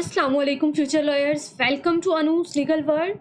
अस्सलाम वालेकुम future lawyers, welcome to Anu's legal world.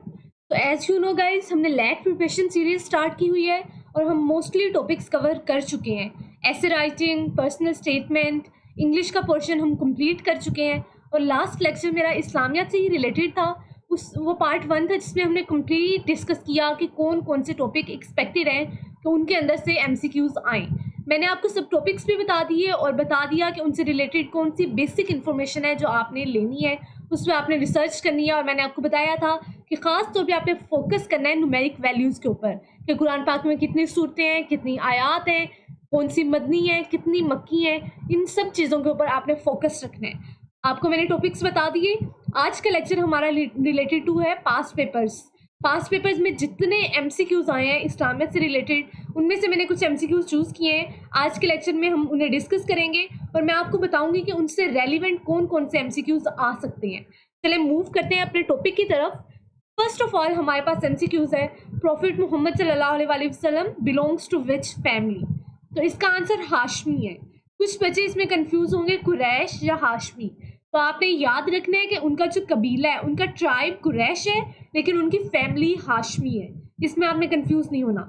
तो एज यू नो गाइस, हमने लैट प्रिपरेशन सीरीज स्टार्ट की हुई है और हम मोस्टली टॉपिक्स कवर कर चुके हैं। ऐसे राइटिंग, पर्सनल स्टेटमेंट, इंग्लिश का पोर्शन हम कंप्लीट कर चुके हैं और लास्ट लेक्चर मेरा इस्लामियात से ही रिलेटेड था। वो पार्ट 1 था जिसमें हमने कंप्लीट डिस्कस किया कि कौन कौन से टॉपिक एक्सपेक्टेड हैं कि उनके अंदर से MCQs आएँ। मैंने आपको सब टॉपिक्स भी बता दिए और बता दिया कि उनसे रिलेटेड कौन सी बेसिक इन्फॉर्मेशन है जो आपने लेनी है, उसमें आपने रिसर्च करनी है। और मैंने आपको बताया था कि ख़ास तौर पे आपने फोकस करना है न्यूमेरिक वैल्यूज़ के ऊपर कि कुरान पाक में कितनी सूरतें हैं, कितनी आयात हैं, कौन सी मदनी है, कितनी मक्की है, इन सब चीज़ों के ऊपर आपने फोकस रखना है। आपको मैंने टॉपिक्स बता दिए। आज का लेक्चर हमारा रिलेटेड टू है पास्ट पेपर्स। पास्ट पेपर्स में जितने MCQs आए हैं इस्लामियत से रिलेटेड, उनमें से मैंने कुछ MCQs चूज़ किए हैं। आज के लेक्चर में हम उन्हें डिस्कस करेंगे और मैं आपको बताऊंगी कि उनसे रेलिवेंट कौन कौन से MCQs आ सकते हैं। चलिए मूव करते हैं अपने टॉपिक की तरफ। फर्स्ट ऑफ ऑल हमारे पास MCQs है, प्रॉफिट मोहम्मद सल्लल्लाहु अलैहि वसल्लम बिलोंग्स टू विच फैमिली। तो इसका आंसर हाशमी है। कुछ बच्चे इसमें कंफ्यूज होंगे कुरैश या हाशमी। तो आपने याद रखना है कि उनका जो कबीला है, उनका ट्राइब कुरैश है, लेकिन उनकी फैमिली हाशमी है। इसमें आपने कंफ्यूज नहीं होना।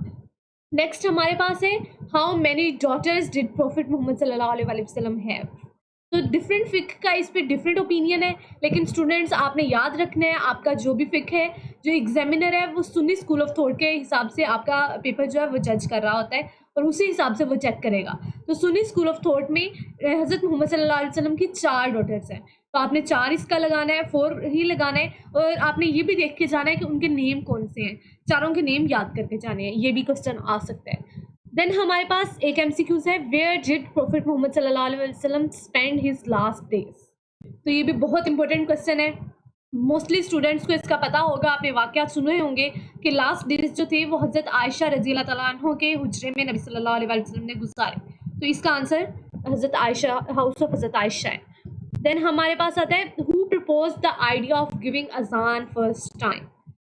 नेक्स्ट हमारे पास है, how many daughters did prophet Muhammad सल्लल्लाहु अलैहि वसल्लम हैव। तो डिफरेंट फिक का इस पर डिफरेंट ओपिनियन है, लेकिन स्टूडेंट्स आपने याद रखना है आपका जो भी फिक है, जो एग्जामिनर है वो सुन्नी स्कूल ऑफ थॉट के हिसाब से आपका पेपर जो है वो जज कर रहा होता है और उसी हिसाब से वो चेक करेगा। तो सुन्नी स्कूल ऑफ थॉट में हज़रत मोहम्मद सल्लल्लाहु अलैहि वसल्लम की 4 डॉटर्स हैं, तो आपने 4 इसका लगाना है, 4 ही लगाना है। और आपने ये भी देख के जाना है कि उनके नेम कौन से हैं, चारों के नेम याद करके जाने हैं। ये भी क्वेश्चन आ सकता है। देन हमारे पास एक MCQs है, वेयर डिड प्रॉफिट मोहम्मद सल्लल्लाहु अलैहि वसल्लम स्पेंड हिज लास्ट डेज। तो ये भी बहुत इंपॉर्टेंट क्वेश्चन है। मोस्टली स्टूडेंट्स को इसका पता होगा, आपने वाक़यात सुने होंगे कि लास्ट डेज जो थे वो हज़रत आयशा रज़ी अल्लाह तआला अन्हा के हुजरे में नबी सल्लल्लाहु अलैहि वसल्लम ने गुजारे। तो इसका आंसर हज़रत आयशा, हाउस ऑफ हज़रत आयशा है। देन हमारे पास आता है, who propose the idea of giving अजान फर्स्ट टाइम।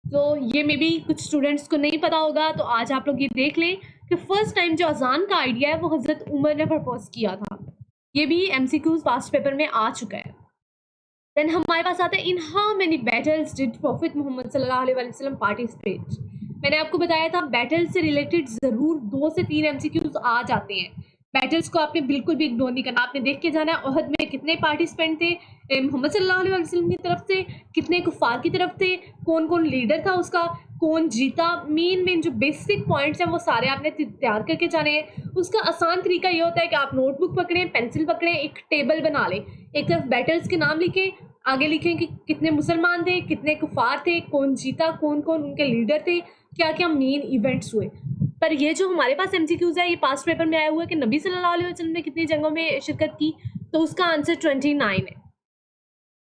तो ये मे बी कुछ स्टूडेंट्स को नहीं पता होगा, तो आज आप लोग ये देख लें कि फर्स्ट टाइम जो अजान का आइडिया है वो हज़रत उमर ने प्रपोज किया था। ये भी MCQs पास्ट पेपर में आ चुका है। देन हमारे पास आता है, in how many battles did prophet Muhammad सल्लल्लाहु अलैहि वसल्लम पार्टिसिपेट। मैंने आपको बताया था बैटल से रिलेटेड ज़रूर 2 से 3 MCQs आ जाते हैं। बैटल्स को आपने बिल्कुल भी इग्नोर नहीं करना, आपने देख के जाना है ओहद में कितने पार्टिसिपेंट थे मोहम्मद सल्लल्लाहु अलैहि वसल्लम की तरफ से, कितने कुफार की तरफ थे, कौन कौन लीडर था उसका, कौन जीता। मेन जो बेसिक पॉइंट्स हैं वो सारे आपने तैयार करके जाने हैं। उसका आसान तरीका ये होता है कि आप नोटबुक पकड़ें, पेंसिल पकड़ें, एक टेबल बना लें, एक तरफ बैटल्स के नाम लिखें, आगे लिखें कि कितने मुसलमान थे, कितने कुफार थे, कौन जीता, कौन कौन उनके लीडर थे, क्या क्या मेन इवेंट्स हुए। पर ये जो हमारे पास MCQs है, ये पास्ट पेपर में आया हुआ है कि नबी सल्लल्लाहु अलैहि वसल्लम ने कितनी जंगों में शिरकत की, तो उसका आंसर 29 है।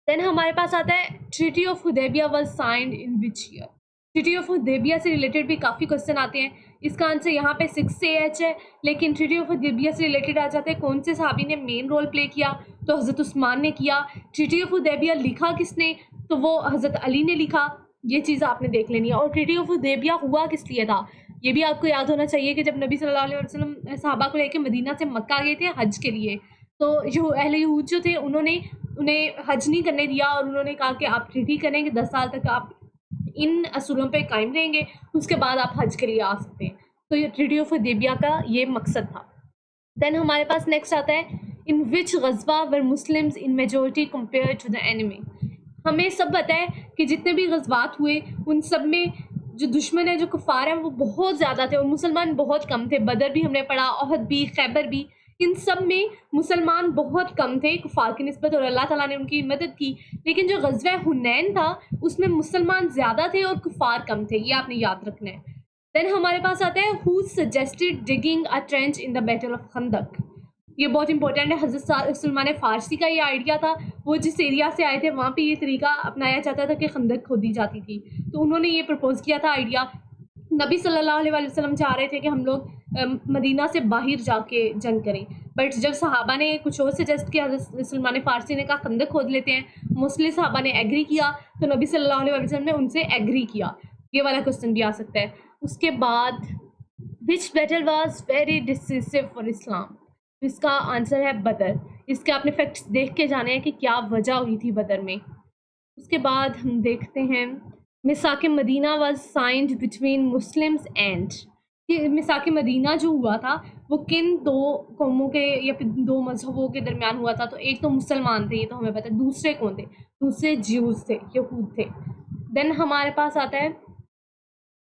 देन हमारे पास आता है, treaty of Hudaibiya was signed in which year. Treaty of Hudaibiya से रिलेटेड भी काफ़ी क्वेश्चन आते हैं। इसका आंसर यहाँ पे 6 से H है, लेकिन ट्रीटी ऑफ हुदैबिया से रिलेटेड आ जाते हैं कौन से सहाबी ने मेन रोल प्ले किया, तो हज़रत उस्मान ने किया। ट्रीटी ऑफ हुदैबिया लिखा किसने, तो वो हज़रत अली ने लिखा। ये चीज़ आपने देख लेनी है। और ट्रीटी ऑफ हुदैबिया हुआ किस लिए था, ये भी आपको याद होना चाहिए कि जब नबी सल्लल्लाहु अलैहि वसल्लम सहाबा को लेकर मदीना से मक्का गए थे हज के लिए, तो जो अहले यहूद जो थे उन्होंने उन्हें हज नहीं करने दिया और उन्होंने कहा कि आप ट्रीटी करेंगे, 10 साल तक आप इन असूलों पे कायम रहेंगे, उसके बाद आप हज के लिए आ सकते हैं। तो ये ट्रीटी ऑफ हुदैबिया का ये मकसद था। देन हमारे पास नेक्स्ट आता है, इन विच गज़वा were Muslims in majority compare to the enemy. हमें सब पता है कि जितने भी गज़वात हुए उन सब में जो दुश्मन है, जो कुफार हैं, वो बहुत ज़्यादा थे और मुसलमान बहुत कम थे। बदर भी हमने पढ़ा, ओहद भी, खैबर भी, इन सब में मुसलमान बहुत कम थे कुफार की निस्बत और अल्लाह ताला ने उनकी मदद की। लेकिन जो ग़ज़वा हुनैन था उसमें मुसलमान ज़्यादा थे और कुफार कम थे, ये आपने याद रखना है। देन हमारे पास आता है, who suggested digging a trench in the battle of खंदक। ये बहुत इंपॉर्टेंट है। हज़रत सलमान फ़ारसी का ये आइडिया था, वो जिस एरिया से आए थे वहाँ पे ये तरीका अपनाया जाता था कि खंदक खोदी जाती थी, तो उन्होंने ये प्रपोज़ किया था आइडिया। नबी सल्लल्लाहु अलैहि वसल्लम चाह रहे थे कि हम लोग मदीना से बाहर जाके जंग करें, बट जब सहाबा ने कुछ और सजेस्ट किया, सलमान फ़ारसी ने कहा खंदक खोद लेते हैं, मोस्टली सहाबा ने एग्री किया, तो नबी सल्लल्लाहु अलैहि वसल्लम ने उनसे एग्री किया। ये वाला क्वेश्चन भी आ सकता है। उसके बाद, विच battle was very decisive for इस्लाम। इसका आंसर है बदर। इसके आपने फैक्ट्स देख के जाने हैं कि क्या वजह हुई थी बदर में। उसके बाद हम देखते हैं मिसाक Medina was signed between Muslims and, कि मिसाक मदीना जो हुआ था वो किन दो कौमों के या फिर दो मजहबों के दरमियान हुआ था। तो एक तो मुसलमान थे, ये तो हमें पता है, दूसरे कौन थे? दूसरे ज्यूज थे, यहूद थे। देन हमारे पास आता है,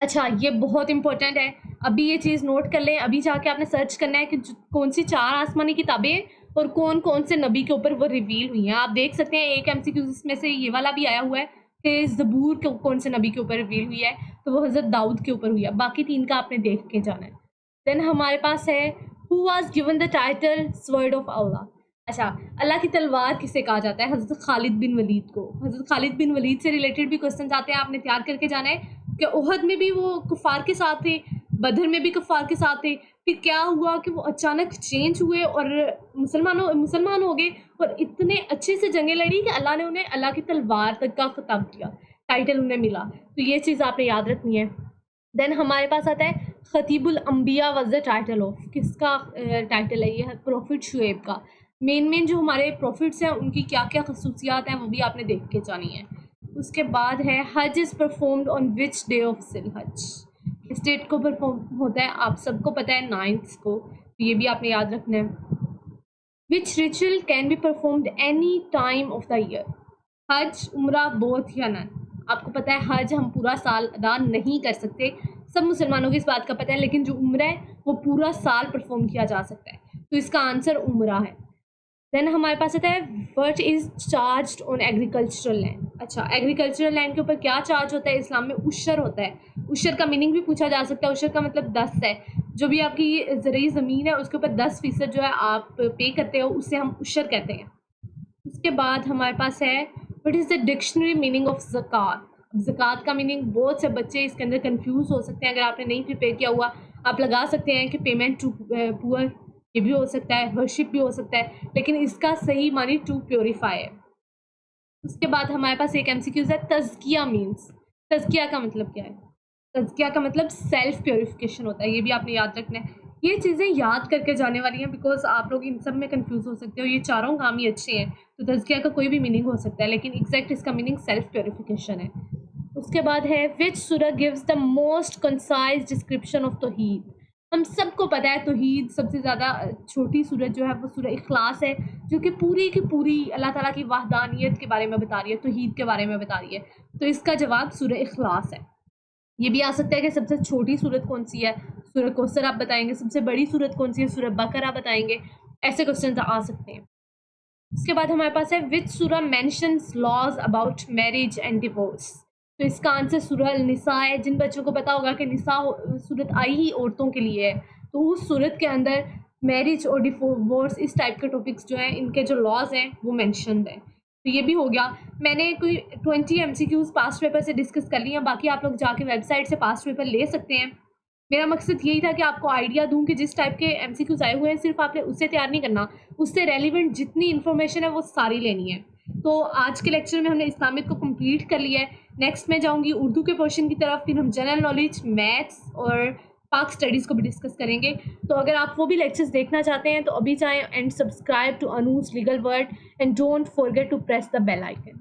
अच्छा ये बहुत इंपॉर्टेंट है, अभी ये चीज़ नोट कर लें, अभी जाके आपने सर्च करना है कि कौन सी 4 आसमानी किताबें हैं और कौन कौन से नबी के ऊपर वो रिवील हुई हैं। आप देख सकते हैं एक एमसीक्यू में से ये वाला भी आया हुआ है कि ज़बूर कौन से नबी के ऊपर रिवील हुई है, तो वो हज़रत दाऊद के ऊपर हुई है। बाकी 3 का आपने देख के जाना है। देन हमारे पास है who was given the title sword of Allah. अच्छा, अल्लाह की तलवार किसे कहा जाता है? हज़रत खालिद बिन वलीद को। हज़रत खालिद बिन वलीद से रिलेटेड भी क्वेश्चन आते हैं, आपने तैयार करके जाना है कि उहद में भी वो कुफ़ार के साथ थे, बदर में भी कुफ़ार के साथ थे, फिर क्या हुआ कि वो अचानक चेंज हुए और मुसलमान हो गए और इतने अच्छे से जंगें लड़ी कि अल्लाह ने उन्हें अल्लाह की तलवार तक का खिताब किया, टाइटल उन्हें मिला। तो ये चीज़ आपने याद रखनी है। देन हमारे पास आता है खतीबुल अंबिया वाज द टाइटल ऑफ, किसका टाइटल है ये? प्रॉफिट शुएब का। मेन जो हमारे प्रॉफिट्स हैं उनकी क्या क्या खसूसियात हैं वो भी आपने देख के जानी है। उसके बाद है हज is performed on which day of जिल हज, किस डेट को परफॉर्म होता है? आप सबको पता है 9th को, तो ये भी आपने याद रखना है। Which ritual can be performed any time of the year? Hajj, Umrah, both या नन? आपको पता है हज हम पूरा साल अदा नहीं कर सकते, सब मुसलमानों को इस बात का पता है, लेकिन जो उम्रा है वो पूरा साल परफॉर्म किया जा सकता है, तो इसका आंसर उम्रा है। देन हमारे पास आता है what is charged on agricultural land. अच्छा, एग्रीकल्चरल लैंड के ऊपर क्या चार्ज होता है? इस्लाम में उशर होता है। उशर का मीनिंग भी पूछा जा सकता है, उशर का मतलब 10 है। जो भी आपकी ज़रूरी ज़मीन है उसके ऊपर 10% जो है आप पे करते हो, उससे हम उशर कहते हैं। उसके बाद हमारे पास है what is the dictionary meaning of zakat. ज़कात का मीनिंग बहुत से बच्चे इसके अंदर कंफ्यूज हो सकते हैं, अगर आपने नहीं प्रिपेयर किया हुआ आप लगा सकते हैं कि पेमेंट टू पुअर, ये भी हो सकता है, वर्शिप भी हो सकता है, लेकिन इसका सही मानी टू प्योरीफाई है। उसके बाद हमारे पास एक एमसीक्यूज़ है तज़किया मीन्स। तज़किया का मतलब क्या है? तज़किया का मतलब सेल्फ प्योरीफिकेशन होता है, ये भी आपने याद रखना है। ये चीज़ें याद करके जाने वाली हैं बिकॉज आप लोग इन सब में कंफ्यूज हो सकते हो। ये चारों काम ही अच्छे हैं, तो तज़किया का कोई भी मीनिंग हो सकता है, लेकिन एग्जैक्ट इसका मीनिंग सेल्फ प्योरीफिकेशन है। उसके बाद है which surah gives the most concise description of tawheed. हम सबको पता है तौहीद सबसे ज़्यादा छोटी सूरत जो है वो सूरह इखलास है, जो कि पूरी की पूरी अल्लाह ताला की वहदानियत के बारे में बता रही है, तौहीद के बारे में बता रही है। तो इसका जवाब सूरह इखलास है। ये भी आ सकता है कि सबसे छोटी सूरत कौन सी है? सूरह कौसर आप बताएंगे। सबसे बड़ी सूरत कौन सी है? सूरह बकरा बताएंगे। ऐसे क्वेश्चन आ सकते हैं। उसके बाद हमारे पास है which surah mentions laws about marriage and divorce. तो इसका आंसर सूरह निसा है। जिन बच्चों को पता होगा कि निसा सूरत आई ही औरतों के लिए है, तो उस सूरत के अंदर मैरिज और डिवोर्स इस टाइप के टॉपिक्स जो हैं, इनके जो लॉज हैं वो मैंशनड हैं। तो ये भी हो गया। मैंने कोई 20 MCQs पास्ट पेपर से डिस्कस कर लिया, बाकी आप लोग जाके वेबसाइट से पास्ट पेपर ले सकते हैं। मेरा मकसद यही था कि आपको आइडिया दूं कि जिस टाइप के MCQs आए हुए हैं सिर्फ आपने उससे तैयार नहीं करना, उससे रेलिवेंट जितनी इन्फॉर्मेशन है वो सारी लेनी है। तो आज के लेक्चर में हमने इस्लामिक को कंप्लीट कर लिया है। नेक्स्ट मैं जाऊंगी उर्दू के पोर्शन की तरफ, फिर हम जनरल नॉलेज, मैथ्स और पाक स्टडीज़ को भी डिस्कस करेंगे। तो अगर आप वो भी लेक्चर्स देखना चाहते हैं तो अभी जाएं and subscribe to Anu's legal world and don't forget to press the bell icon.